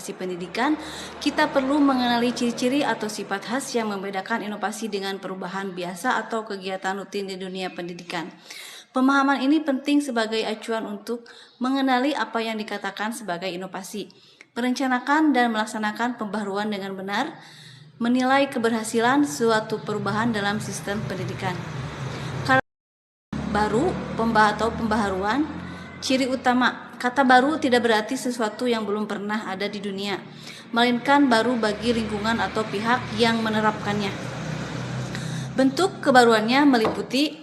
inovasi pendidikan, kita perlu mengenali ciri-ciri atau sifat khas yang membedakan inovasi dengan perubahan biasa atau kegiatan rutin di dunia pendidikan. Pemahaman ini penting sebagai acuan untuk mengenali apa yang dikatakan sebagai inovasi, merencanakan dan melaksanakan pembaharuan dengan benar, menilai keberhasilan suatu perubahan dalam sistem pendidikan. Baru atau pembaharuan. Ciri utama, kata baru tidak berarti sesuatu yang belum pernah ada di dunia, melainkan baru bagi lingkungan atau pihak yang menerapkannya. Bentuk kebaruannya meliputi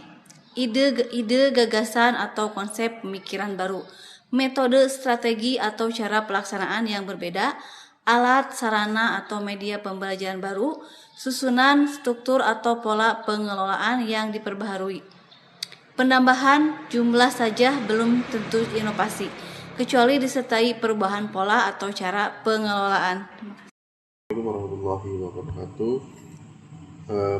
ide, gagasan atau konsep pemikiran baru, metode, strategi atau cara pelaksanaan yang berbeda, alat, sarana atau media pembelajaran baru, susunan, struktur atau pola pengelolaan yang diperbaharui. Penambahan jumlah saja belum tentu inovasi, kecuali disertai perubahan pola atau cara pengelolaan. Assalamualaikum warahmatullahi wabarakatuh.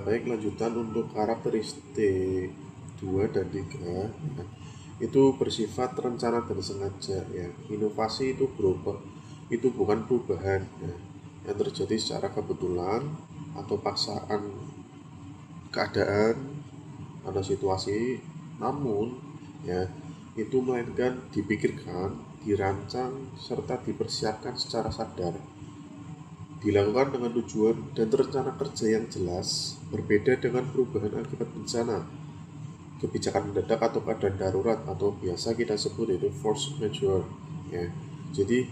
Baik, lanjutan untuk karakteristik 2 dan 3 itu bersifat terencana dan sengaja ya. Inovasi itu berubah, itu bukan perubahan ya, yang terjadi secara kebetulan atau paksaan keadaan atau situasi, namun ya itu melainkan dipikirkan, dirancang serta dipersiapkan secara sadar, dilakukan dengan tujuan dan rencana kerja yang jelas, berbeda dengan perubahan akibat bencana, kebijakan mendadak atau keadaan darurat atau biasa kita sebut itu force majeure ya. Jadi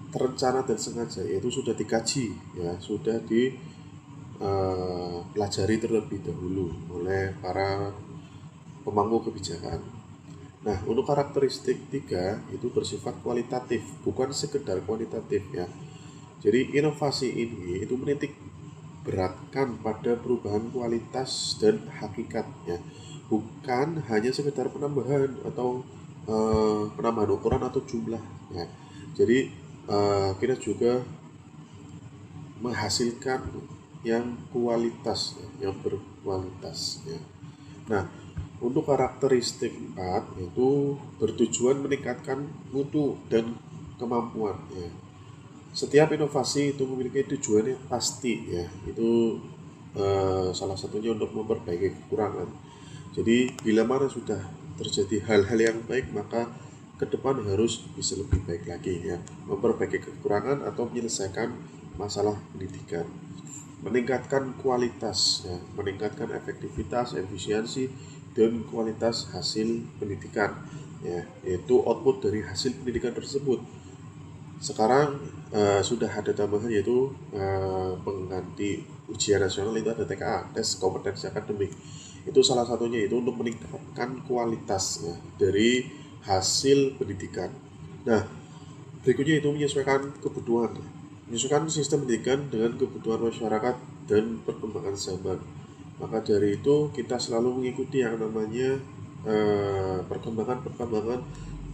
terencana dan sengaja yaitu sudah dikaji ya, sudah dipelajari terlebih dahulu oleh para pemangku kebijakan. Nah, untuk karakteristik 3 itu bersifat kualitatif, bukan sekedar kuantitatif ya. Jadi inovasi ini itu menitik beratkan pada perubahan kualitas dan hakikatnya, bukan hanya sekedar penambahan atau penambahan ukuran atau jumlah ya. Jadi kita juga menghasilkan yang kualitas ya, yang berkualitas ya. Nah, untuk karakteristik 4 itu bertujuan meningkatkan mutu dan kemampuan ya. Setiap inovasi itu memiliki tujuan yang pasti ya. Itu salah satunya untuk memperbaiki kekurangan. Jadi bila mana sudah terjadi hal-hal yang baik, maka ke depan harus bisa lebih baik lagi ya. Memperbaiki kekurangan atau menyelesaikan masalah pendidikan. Meningkatkan kualitas ya, meningkatkan efektivitas, efisiensi dan kualitas hasil pendidikan ya, yaitu output dari hasil pendidikan tersebut. Sekarang sudah ada tambahan yaitu pengganti ujian nasional, itu ada TKA, tes kompetensi akademik. Itu salah satunya itu untuk meningkatkan kualitas ya, dari hasil pendidikan. Nah, berikutnya itu menyesuaikan kebutuhan, menyesuaikan sistem pendidikan dengan kebutuhan masyarakat dan perkembangan zaman. Maka dari itu kita selalu mengikuti yang namanya perkembangan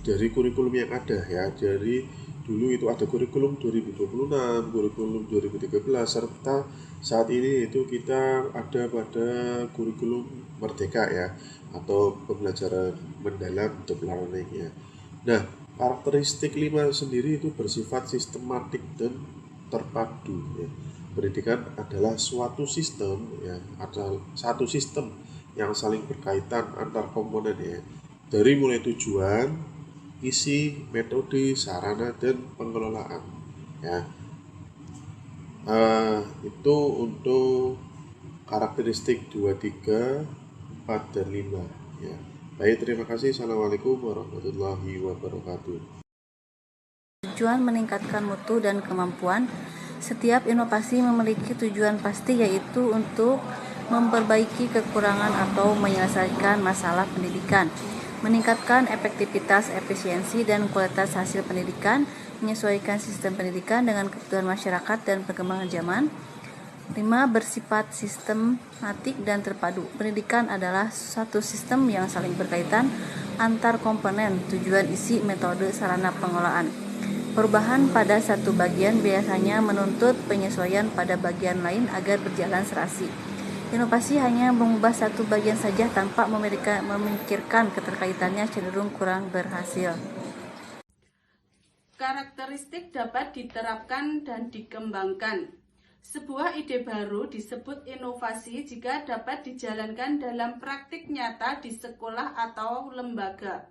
dari kurikulum yang ada ya. Dari dulu itu ada kurikulum 2026, kurikulum 2013, serta saat ini itu kita ada pada kurikulum Merdeka ya, atau pembelajaran mendalam deep learning ya. Nah, karakteristik 5 sendiri itu bersifat sistematik dan terpadu ya. Pendidikan adalah suatu sistem ya, ada satu sistem yang saling berkaitan antar komponen ya, dari mulai tujuan, isi, metode, sarana dan pengelolaan ya. Itu untuk karakteristik 2, 3, 4 dan 5 ya. Baik, terima kasih. Assalamualaikum warahmatullahi wabarakatuh. Tujuan meningkatkan mutu dan kemampuan. Setiap inovasi memiliki tujuan pasti, yaitu untuk memperbaiki kekurangan atau menyelesaikan masalah pendidikan, meningkatkan efektivitas, efisiensi, dan kualitas hasil pendidikan, menyesuaikan sistem pendidikan dengan kebutuhan masyarakat dan perkembangan zaman. 5. Bersifat sistematik dan terpadu. Pendidikan adalah satu sistem yang saling berkaitan antar komponen, tujuan, isi, metode, sarana pengelolaan. Perubahan pada satu bagian biasanya menuntut penyesuaian pada bagian lain agar berjalan serasi. Inovasi hanya mengubah satu bagian saja tanpa memikirkan keterkaitannya cenderung kurang berhasil. karakteristik dapat diterapkan dan dikembangkan. Sebuah ide baru disebut inovasi jika dapat dijalankan dalam praktik nyata di sekolah atau lembaga.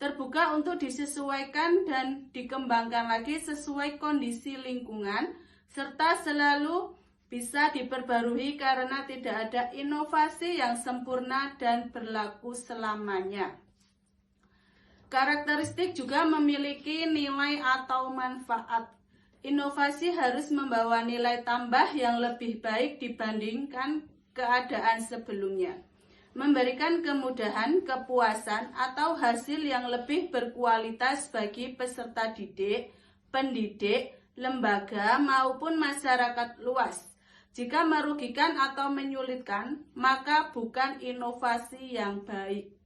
Terbuka untuk disesuaikan dan dikembangkan lagi sesuai kondisi lingkungan, serta selalu bisa diperbarui karena tidak ada inovasi yang sempurna dan berlaku selamanya. Karakteristik juga memiliki nilai atau manfaat. Inovasi harus membawa nilai tambah yang lebih baik dibandingkan keadaan sebelumnya, memberikan kemudahan, kepuasan, atau hasil yang lebih berkualitas bagi peserta didik, pendidik, lembaga, maupun masyarakat luas. Jika merugikan atau menyulitkan, maka bukan inovasi yang baik.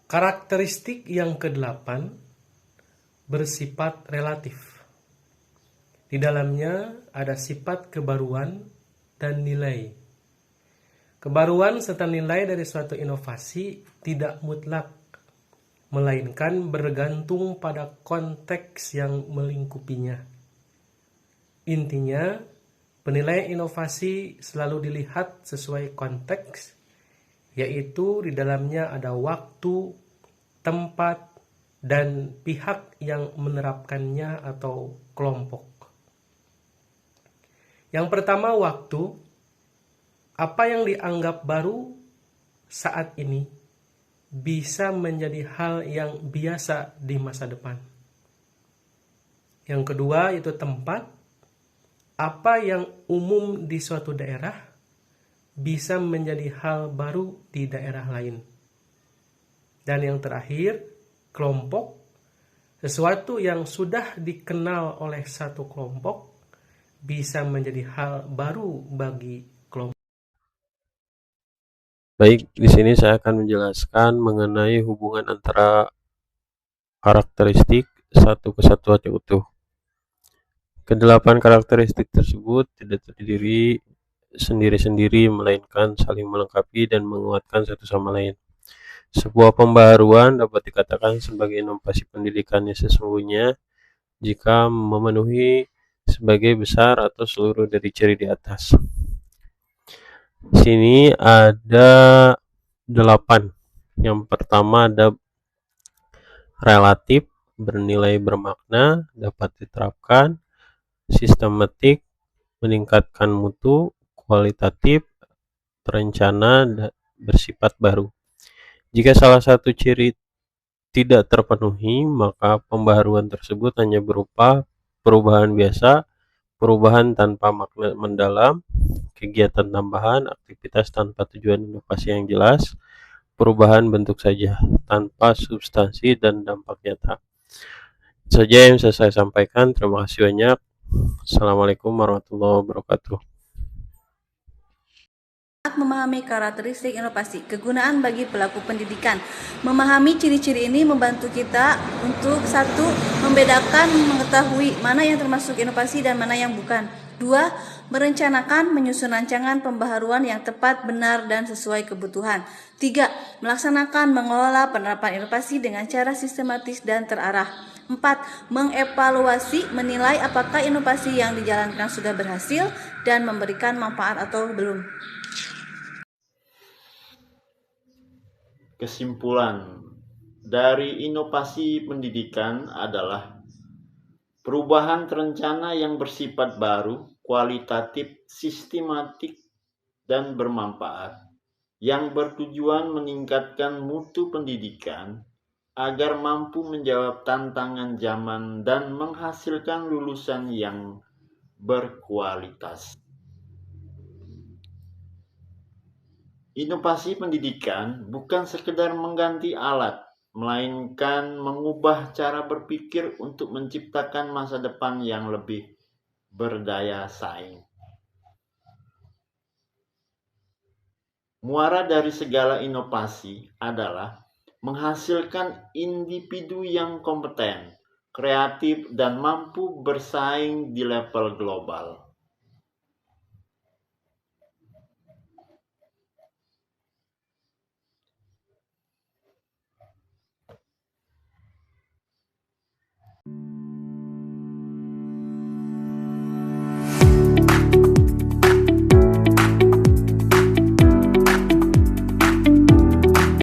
Karakteristik yang ke-8 bersifat relatif. Di dalamnya ada sifat kebaruan dan nilai. Kebaruan serta nilai dari suatu inovasi tidak mutlak, melainkan bergantung pada konteks yang melingkupinya. Intinya, penilaian inovasi selalu dilihat sesuai konteks, yaitu di dalamnya ada waktu, tempat, dan pihak yang menerapkannya atau kelompok. Yang pertama, waktu. Apa yang dianggap baru saat ini bisa menjadi hal yang biasa di masa depan. Yang kedua, itu tempat. Apa yang umum di suatu daerah bisa menjadi hal baru di daerah lain. Dan yang terakhir, kelompok. Sesuatu yang sudah dikenal oleh satu kelompok bisa menjadi hal baru bagi kelompok. Baik, di sini saya akan menjelaskan mengenai hubungan antara karakteristik satu kesatuan yang utuh. Kedelapan karakteristik tersebut tidak terdiri sendiri-sendiri, melainkan saling melengkapi dan menguatkan satu sama lain. Sebuah pembaharuan dapat dikatakan sebagai inovasi pendidikan yang sesungguhnya jika memenuhi sebagai besar atau seluruh dari ciri di atas. Sini ada 8. Yang pertama ada relatif, bernilai bermakna, dapat diterapkan, sistematik, meningkatkan mutu, kualitatif, terencana, bersifat baru. Jika salah satu ciri tidak terpenuhi, maka pembaharuan tersebut hanya berupa perubahan biasa, perubahan tanpa makna mendalam, kegiatan tambahan, aktivitas tanpa tujuan inovasi yang jelas, perubahan bentuk saja, tanpa substansi dan dampak nyata. Itu saja yang bisa saya sampaikan. Terima kasih banyak. Assalamualaikum warahmatullahi wabarakatuh. Memahami karakteristik inovasi, kegunaan bagi pelaku pendidikan. Memahami ciri-ciri ini membantu kita untuk satu, membedakan, mengetahui mana yang termasuk inovasi dan mana yang bukan. Dua, merencanakan, menyusun rancangan pembaharuan yang tepat, benar, dan sesuai kebutuhan. Tiga, melaksanakan, mengelola penerapan inovasi dengan cara sistematis dan terarah. 4. Mengevaluasi, menilai apakah inovasi yang dijalankan sudah berhasil dan memberikan manfaat atau belum. Kesimpulan dari inovasi pendidikan adalah perubahan terencana yang bersifat baru, kualitatif, sistematik, dan bermanfaat, yang bertujuan meningkatkan mutu pendidikan agar mampu menjawab tantangan zaman dan menghasilkan lulusan yang berkualitas. Inovasi pendidikan bukan sekedar mengganti alat, melainkan mengubah cara berpikir untuk menciptakan masa depan yang lebih berdaya saing. Muara dari segala inovasi adalah menghasilkan individu yang kompeten, kreatif, dan mampu bersaing di level global.